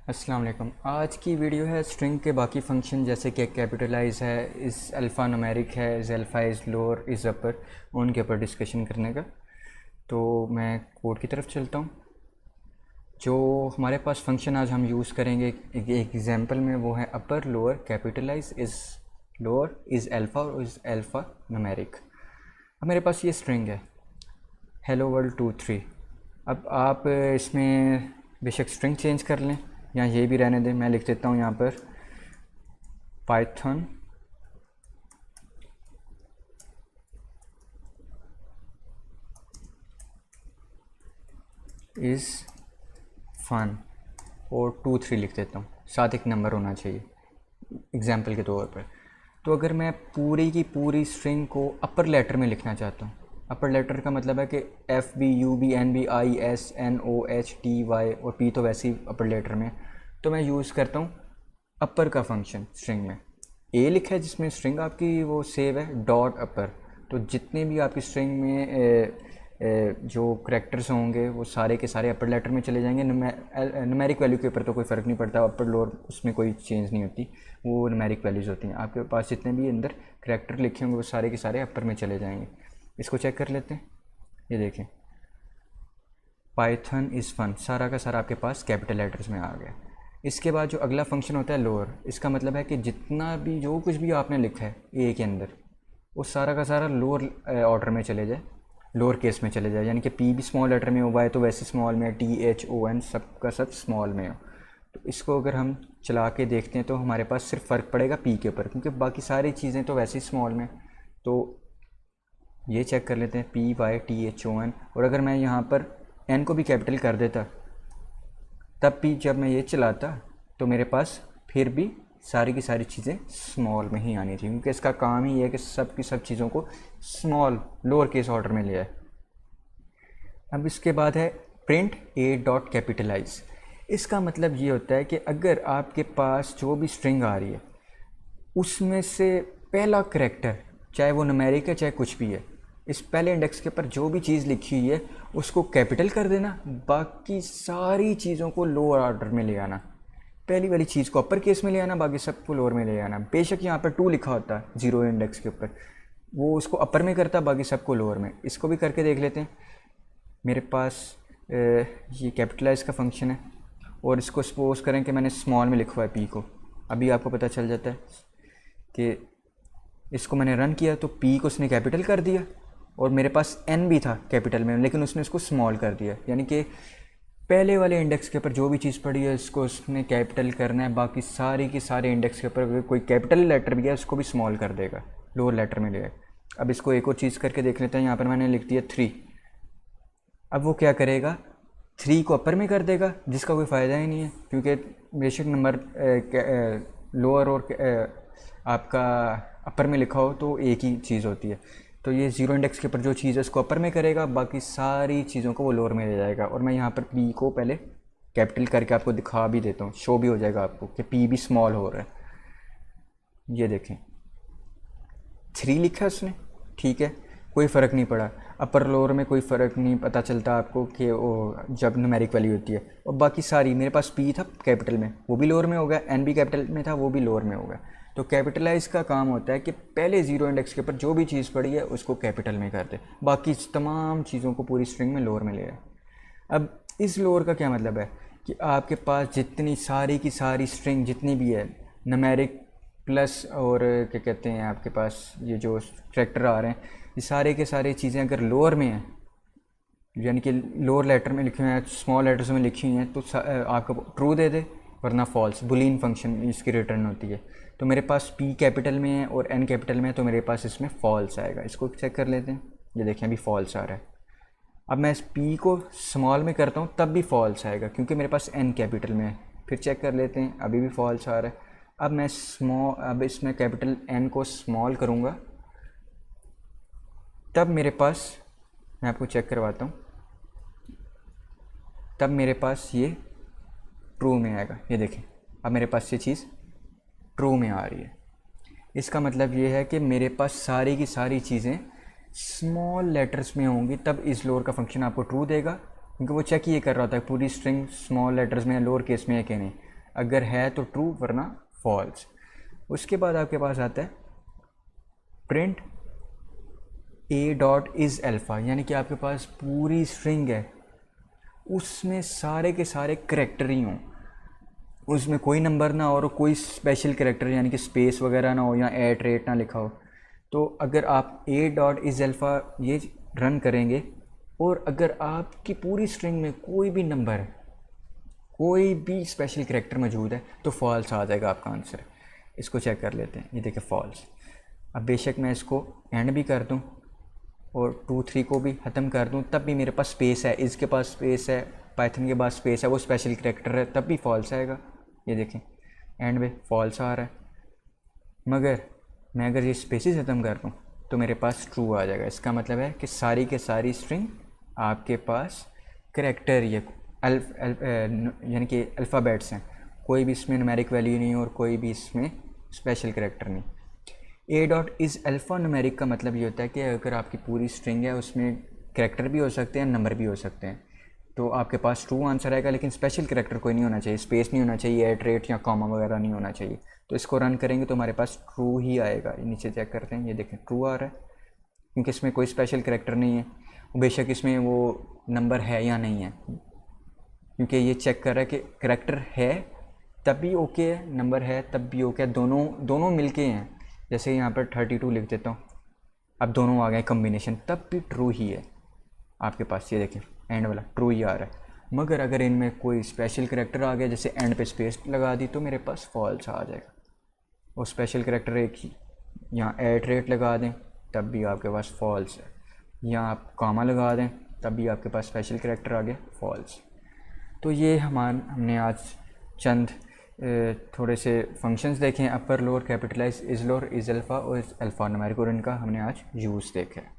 अस्सलाम वालेकुम। आज की वीडियो है स्ट्रिंग के बाकी फंक्शन जैसे कि कैपिटलाइज है, इस अल्फ़ा नुमेरिक है, is alpha, is lower, is अपर, उनके ऊपर डिस्कशन करने का। तो मैं कोड की तरफ चलता हूँ। जो हमारे पास फंक्शन आज हम यूज़ करेंगे एक एग्जांपल में, वो है upper, lower, capitalize, is lower, is alpha और इज़ अल्फ़ा नुमेरिक। अब मेरे पास ये स्ट्रिंग है हेलो वर्ल्ड 2 3। अब आप इसमें बेशक स्ट्रिंग चेंज कर लें या ये भी रहने दें। मैं लिख देता हूँ यहाँ पर पाइथन इज़ फन और 2 3 लिख देता हूँ, साथ एक नंबर होना चाहिए एग्जाम्पल के तौर पर। तो अगर मैं पूरी की पूरी स्ट्रिंग को अपर लेटर में लिखना चाहता हूँ, अपर लेटर का मतलब है कि FBUBNBISNOHTY और P तो वैसे ही अपर लेटर में, तो मैं यूज़ करता हूँ अपर का फंक्शन स्ट्रिंग में। ए लिखा है जिसमें स्ट्रिंग आपकी वो सेव है डॉट अपर, तो जितने भी आपकी स्ट्रिंग में जो करेक्टर्स होंगे वो सारे के सारे अपर लेटर में चले जाएंगे। न्यूमेरिक वैल्यू के ऊपर तो कोई फ़र्क नहीं पड़ता, अपर लोअर उसमें कोई चेंज नहीं होती, वो न्यूमेरिक वैल्यूज़ होती हैं। आपके पास जितने भी अंदर करेक्टर लिखे होंगे वो सारे के सारे अपर में चले जाएंगे। इसको चेक कर लेते हैं। ये देखें, पाइथन इज़ फन सारा का सारा आपके पास कैपिटल लेटर्स में आ गया। इसके बाद जो अगला फंक्शन होता है लोअर, इसका मतलब है कि जितना भी जो कुछ भी आपने लिखा है ए के अंदर, वो सारा का सारा लोअर ऑर्डर में चले जाए, लोअर केस में चले जाए। यानी कि पी भी स्मॉल लेटर में हुआ है तो वैसे स्मॉल में, THON सब का सब स्मॉल में हो। तो इसको अगर हम चला के देखते हैं तो हमारे पास सिर्फ फ़र्क पड़ेगा पी के ऊपर, क्योंकि बाकी सारी चीज़ें तो वैसे ही स्मॉल में। तो ये चेक कर लेते हैं PYTHON, और अगर मैं यहाँ पर एन को भी कैपिटल कर देता तब भी जब मैं ये चलाता तो मेरे पास फिर भी सारी की सारी चीज़ें स्मॉल में ही आनी थी, क्योंकि इसका काम ही है कि सब की सब चीज़ों को स्मॉल लोअर केस ऑर्डर में लिया है। अब इसके बाद है प्रिंट ए डॉट कैपिटलाइज। इसका मतलब ये होता है कि अगर आपके पास जो भी स्ट्रिंग आ रही है उसमें से पहला करेक्टर, चाहे वो न्यूमेरिक है चाहे कुछ भी है, इस पहले इंडेक्स के ऊपर जो भी चीज़ लिखी हुई है उसको कैपिटल कर देना, बाकी सारी चीज़ों को लोअर ऑर्डर में ले आना। पहली वाली चीज़ को अपर केस में ले आना, बाकी सबको लोअर में ले आना। बेशक यहाँ पर 2 लिखा होता है 0 इंडेक्स के ऊपर, वो उसको अपर में करता, बाकी सबको लोअर में। इसको भी करके देख लेते हैं। मेरे पास ये कैपिटलाइज का फंक्शन है और इसको सपोज करें कि मैंने स्मॉल में लिखा है पी को। अभी आपको पता चल जाता है कि इसको मैंने रन किया तो पी को उसने कैपिटल कर दिया, और मेरे पास एन भी था कैपिटल में लेकिन उसने इसको स्मॉल कर दिया। यानी कि पहले वाले इंडेक्स के ऊपर जो भी चीज़ पड़ी है इसको उसने कैपिटल करना है, बाकी सारी की सारे इंडेक्स के ऊपर अगर कोई कैपिटल लेटर भी है उसको भी स्मॉल कर देगा, लोअर लेटर में ले। अब इसको एक और चीज़ करके देख लेते हैं। यहाँ पर मैंने लिख दिया 3। अब वो क्या करेगा, 3 को अपर में कर देगा, जिसका कोई फ़ायदा ही नहीं है, क्योंकि बेशक नंबर लोअर और आपका अपर में लिखा हो तो एक ही चीज़ होती है। तो ये 0 इंडेक्स के ऊपर जो चीज़ है उसको अपर में करेगा, बाकी सारी चीज़ों को वो लोअर में ले जाएगा। और मैं यहाँ पर पी को पहले कैपिटल करके आपको दिखा भी देता हूँ, शो भी हो जाएगा आपको कि पी भी स्मॉल हो रहा है। ये देखें 3 लिखा है उसने, ठीक है, कोई फ़र्क नहीं पड़ा। अपर लोअर में कोई फ़र्क नहीं पता चलता आपको कि वो जब न्यूमेरिक वैल्यू होती है। और बाकी सारी, मेरे पास पी था कैपिटल में, वो भी लोअर में होगा, एन भी कैपिटल में था, वो भी लोअर में होगा। तो कैपिटलाइज का काम होता है कि पहले 0 इंडेक्स के ऊपर जो भी चीज़ पड़ी है उसको कैपिटल में कर दे, बाकी तमाम चीज़ों को पूरी स्ट्रिंग में लोअर में ले आए। अब इस लोअर का क्या मतलब है कि आपके पास जितनी सारी की सारी स्ट्रिंग जितनी भी है न्यूमेरिक प्लस और क्या कहते हैं आपके पास ये जो कैरेक्टर आ रहे हैं, ये सारे के सारे चीज़ें अगर लोअर में हैं, यानी कि लोअर लेटर में लिखे हुए हैं, स्मॉल लेटर्स में लिखी हुई हैं, तो आपको ट्रू दे दे, वरना फॉल्स। बुलियन फंक्शन इसकी रिटर्न होती है। तो मेरे पास पी कैपिटल में है और एन कैपिटल में है, तो मेरे पास इसमें फॉल्स आएगा। इसको चेक कर लेते हैं। ये देखें अभी फॉल्स आ रहा है। अब मैं इस पी को स्मॉल में करता हूँ तब भी फॉल्स आएगा, क्योंकि मेरे पास एन कैपिटल में है। फिर चेक कर लेते हैं, अभी भी फॉल्स आ रहा है। अब इसमें कैपिटल एन को स्मॉल करूँगा तब मेरे पास, मैं आपको चेक करवाता हूँ, तब मेरे पास ये ट्रू में आएगा। ये देखें अब मेरे पास ये चीज़ ट्रू में आ रही है। इसका मतलब ये है कि मेरे पास सारी की सारी चीज़ें स्मॉल लेटर्स में होंगी, तब इस लोअर का फंक्शन आपको ट्रू देगा, क्योंकि वो चेक ये कर रहा होता है पूरी स्ट्रिंग स्मॉल लेटर्स में या लोअर केस में है कि नहीं। अगर है तो ट्रू वरना फॉल्स। उसके बाद आपके पास आता है print A dot is alpha, यानी कि आपके पास पूरी स्ट्रिंग है, उसमें सारे के सारे करेक्टर ही हों, उसमें कोई नंबर ना हो और कोई स्पेशल करेक्टर यानी कि स्पेस वगैरह ना हो या एट रेट ना लिखा हो। तो अगर आप ए डॉट इज़ अल्फ़ा ये रन करेंगे और अगर आपकी पूरी स्ट्रिंग में कोई भी नंबर है, कोई भी स्पेशल करेक्टर मौजूद है, तो फॉल्स आ जाएगा आपका आंसर। इसको चेक कर लेते हैं, ये देखिए फॉल्स। अब बेशक मैं इसको एंड भी कर दूं और 2 3 को भी ख़त्म कर दूं, तब भी मेरे पास स्पेस है, इसके पास स्पेस है, पाइथन के पास स्पेस है, वो स्पेशल करेक्टर है, तब भी फॉल्स आएगा। ये देखें एंड में फॉल्स आ रहा है, मगर मैं अगर ये स्पेसिस ख़त्म कर दूँ तो मेरे पास ट्रू आ जाएगा। इसका मतलब है कि सारी के सारी स्ट्रिंग आपके पास करेक्टर ये यानी कि अल्फ़ाबेट्स हैं, कोई भी इसमें न्यूमेरिक वैल्यू नहीं और कोई भी इसमें स्पेशल करेक्टर नहीं। ए डॉट इज़ अल्फ़ा न्यूमेरिक का मतलब ये होता है कि अगर आपकी पूरी स्ट्रिंग है उसमें करेक्टर भी हो सकते हैं, नंबर भी हो सकते हैं, तो आपके पास ट्रू आंसर आएगा, लेकिन स्पेशल करेक्टर कोई नहीं होना चाहिए, स्पेस नहीं होना चाहिए, एट रेट या कॉमा वगैरह नहीं होना चाहिए। तो इसको रन करेंगे तो हमारे पास ट्रू ही आएगा। नीचे चेक करते हैं, ये देखें ट्रू आ रहा है क्योंकि इसमें कोई स्पेशल करेक्टर नहीं है, बेशक इसमें वो नंबर है या नहीं है, क्योंकि ये चेक कर रहा है कि करेक्टर है तब भी ओके है, नंबर है तब भी ओके है, दोनों मिलके हैं। जैसे यहाँ पर 32 लिख देता हूँ, अब दोनों आ गए कम्बिनेशन, तब भी ट्रू ही है आपके पास। ये देखें एंड वाला ट्रू ही आ रहा है, मगर अगर इनमें कोई स्पेशल करेक्टर आ गया, जैसे एंड पे स्पेस लगा दी, तो मेरे पास फॉल्स आ जाएगा। और स्पेशल करेक्टर एक ही यहाँ एट रेट लगा दें तब भी आपके पास फॉल्स है, या आप कॉमा लगा दें तब भी आपके पास स्पेशल करेक्टर आ गया फॉल्स। तो ये हमने आज चंद थोड़े से फंक्शंस देखे हैं, upper lower capitalize is lower is alpha और अल्फ़ा न्यूमेरिक, और इनका हमने आज यूज़ देखा है।